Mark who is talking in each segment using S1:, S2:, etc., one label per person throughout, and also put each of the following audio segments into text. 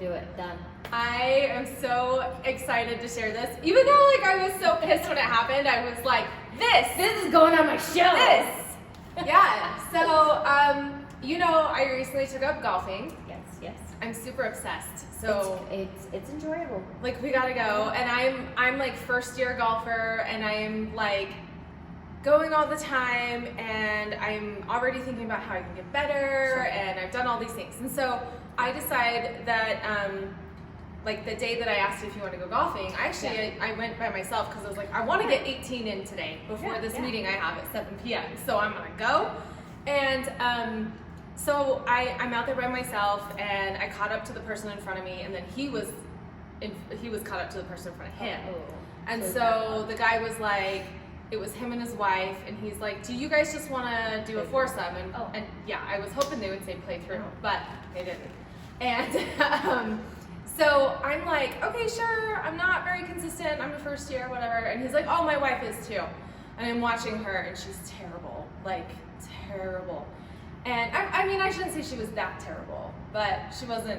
S1: Do it. Done.
S2: I am so excited to share this. Even though like I was so pissed when it happened, I was like, this
S1: is going on my show.
S2: This. Yeah. So, you know, I recently took up golfing.
S1: Yes.
S2: I'm super obsessed. So
S1: it's enjoyable.
S2: Like we gotta go, and I'm like first year golfer, and I'm like going all the time, and I'm already thinking about how I can get better,
S1: Sure.
S2: and I've done all these things, and so I decided that like the day that I asked you if you want to go golfing, I went by myself because I was like, I want to get 18 in today before this meeting I have at 7 p.m. So I'm gonna go, and so I'm out there by myself, and I caught up to the person in front of me, and then he was caught up to the person in front of him. And so the guy was like, it was him and his wife, and he's like, do you guys just want to do a foursome? And yeah, I was hoping they would say play through, but they didn't. And so I'm like, okay, sure, I'm not very consistent, I'm a first year, whatever. And he's like, oh, my wife is too. And I'm watching her, and she's terrible, like terrible. And I mean, I shouldn't say she was that terrible, but she wasn't.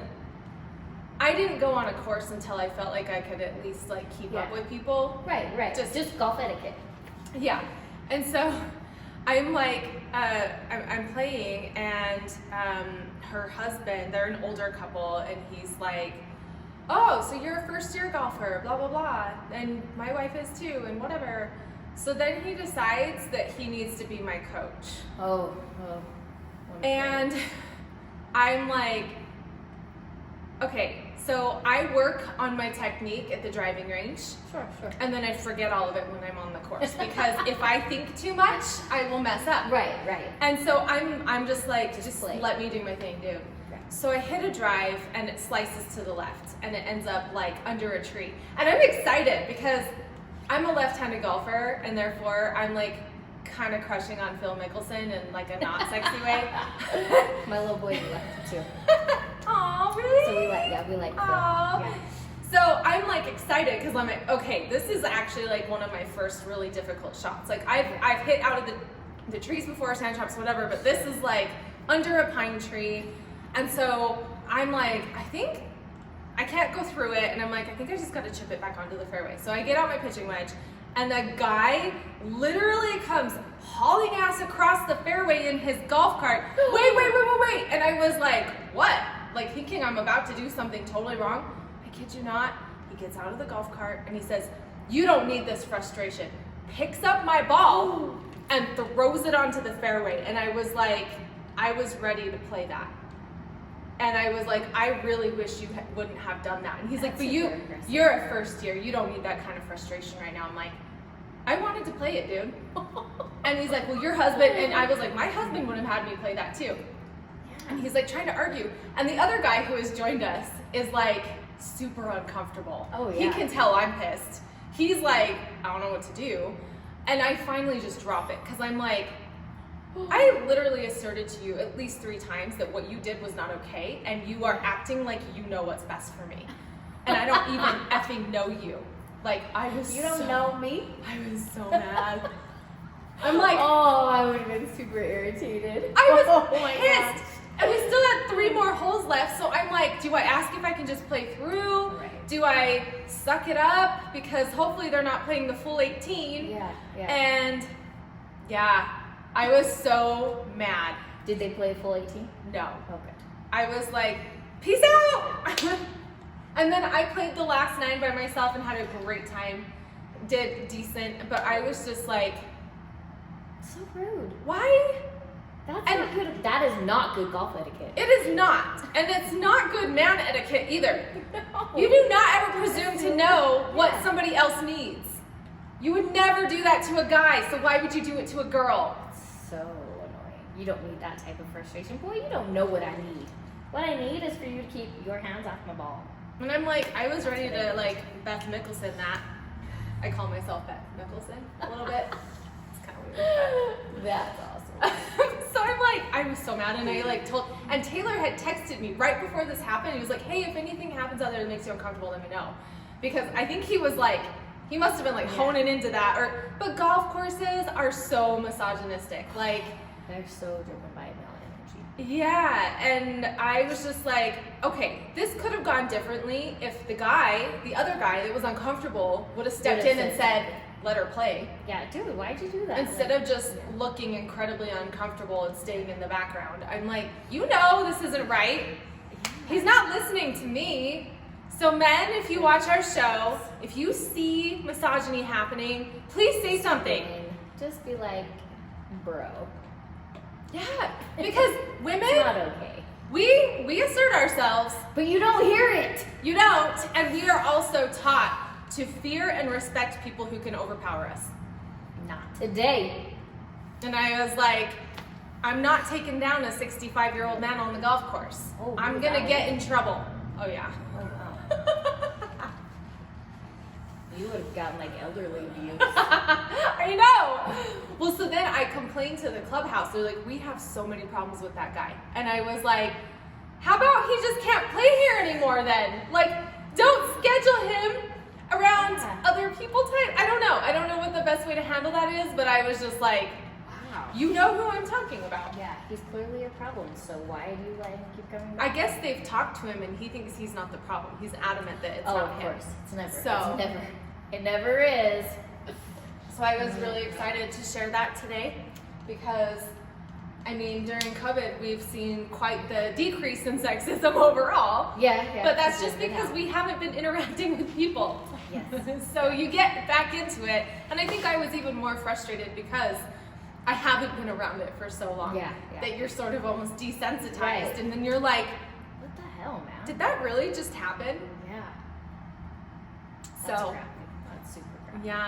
S2: I didn't go on a course until I felt like I could at least like keep up with people.
S1: Right. Just golf etiquette.
S2: Yeah. And so I'm like, I'm playing, and her husband, they're an older couple, and he's like, oh, so you're a first year golfer, blah, blah, blah. And my wife is too, and whatever. So then he decides that he needs to be my coach.
S1: Oh.
S2: And I'm like, okay, so I work on my technique at the driving range.
S1: Sure.
S2: And then I forget all of it when I'm on the course, because if I think too much, I will mess up.
S1: Right.
S2: And so I'm just like, just let me do my thing, dude.
S1: Right.
S2: So I hit a drive, and it slices to the left, and it ends up like under a tree. And I'm excited because I'm a left-handed golfer, and therefore I'm like kind of crushing on Phil Mickelson in like a not sexy way.
S1: My little boy left too.
S2: Aw, really?
S1: So we like Phil.
S2: Yeah. So I'm like excited because I'm like, okay, this is actually like one of my first really difficult shots. Like I've hit out of the trees before, sand traps, whatever, but this is like under a pine tree. And so I'm like, I think I can't go through it, and I'm like, I think I just got to chip it back onto the fairway. So I get out my pitching wedge, and the guy literally comes hauling ass across the fairway in his golf cart. Wait. And I was like, what? Like thinking I'm about to do something totally wrong. I kid you not. He gets out of the golf cart, and he says, you don't need this frustration. Picks up my ball and throws it onto the fairway. And I was like, I was ready to play that. And I was like, I really wish you wouldn't have done that. And he's like, but you're a first year. You don't need that kind of frustration right now. I'm like, I wanted to play it, dude. And he's like, well, your husband, and I was like, my husband would have had me play that too. And he's like trying to argue. And the other guy who has joined us is like super uncomfortable.
S1: Oh, yeah.
S2: He can tell I'm pissed. He's like, I don't know what to do. And I finally just drop it because I'm like, I literally asserted to you at least 3 times that what you did was not okay, and you are acting like you know what's best for me. And I don't even effing know you. Like,
S1: You don't know me?
S2: I was so mad. I'm like,
S1: oh, I would have been super irritated.
S2: I was
S1: my
S2: pissed.
S1: gosh.
S2: And we still had 3 more holes left, so I'm like, do I ask if I can just play through?
S1: Right.
S2: Do I suck it up? Because hopefully they're not playing the full 18.
S1: Yeah.
S2: And yeah, I was so mad.
S1: Did they play full 18?
S2: No.
S1: Okay.
S2: I was like, peace out! And then I played the last 9 by myself and had a great time. Did decent, but I was just like,
S1: So rude.
S2: why?
S1: That's not good. That is not good golf etiquette.
S2: It is not. And it's not good man etiquette either.
S1: No.
S2: You do not ever presume to know what somebody else needs. You would never do that to a guy, so why would you do it to a girl?
S1: So annoying. You don't need that type of frustration. Boy, you don't know what I need. What I need is for you to keep your hands off my ball.
S2: And I'm like, I was ready to like Beth Mickelson that. I call myself Beth Mickelson a little bit. It's kind of weird.
S1: That's awesome.
S2: So I'm like, I was so mad, and I like and Taylor had texted me right before this happened. He was like, hey, if anything happens out there that makes you uncomfortable, let me know. Because I think he was like, he must have been like honing into that. But golf courses are so misogynistic. Like,
S1: they're so driven by male energy.
S2: Yeah, and I was just like, okay, this could have gone differently if the other guy that was uncomfortable would have stepped in and said, let her play.
S1: Yeah, dude, why'd you do that?
S2: Instead of just looking incredibly uncomfortable and staying in the background. I'm like, you know this isn't right. He's not listening to me. So men, if you watch our show, if you see misogyny happening, please say something.
S1: Just be like, bro.
S2: Yeah, because women,
S1: It's not okay.
S2: we assert ourselves.
S1: But you don't hear it.
S2: You don't, and we are also taught to fear and respect people who can overpower us.
S1: Not today.
S2: And I was like, I'm not taking down a 65-year-old man on the golf course.
S1: Oh,
S2: I'm gonna
S1: wow.
S2: get in trouble. Oh yeah.
S1: Oh, wow. You would have gotten like elderly abuse.
S2: I know. Well, so then I complained to the clubhouse. They're like, we have so many problems with that guy. And I was like, how about he just can't play here anymore then? Like, don't schedule him around other people type. I don't know. I don't know what the best way to handle that is, but I was just like,
S1: Wow.
S2: you know who I'm talking about.
S1: Yeah, he's clearly a problem, so why do you let him keep coming back?
S2: I guess they've talked to him and he thinks he's not the problem. He's adamant that it's
S1: Oh,
S2: not
S1: of
S2: him.
S1: course. It's never.
S2: So-
S1: It's never. It never is.
S2: So I was really excited to share that today because, I mean, during COVID, we've seen quite the decrease in sexism overall.
S1: Yeah.
S2: But that's
S1: it's
S2: just
S1: been
S2: because
S1: out.
S2: we haven't been interacting with people.
S1: Yes.
S2: So you get back into it. And I think I was even more frustrated because I haven't been around it for so long.
S1: Yeah.
S2: That you're sort of almost desensitized.
S1: Right.
S2: And then you're like,
S1: What the hell, man?
S2: did that really just happen?
S1: Yeah.
S2: So,
S1: That's graphic. That's super graphic.
S2: yeah.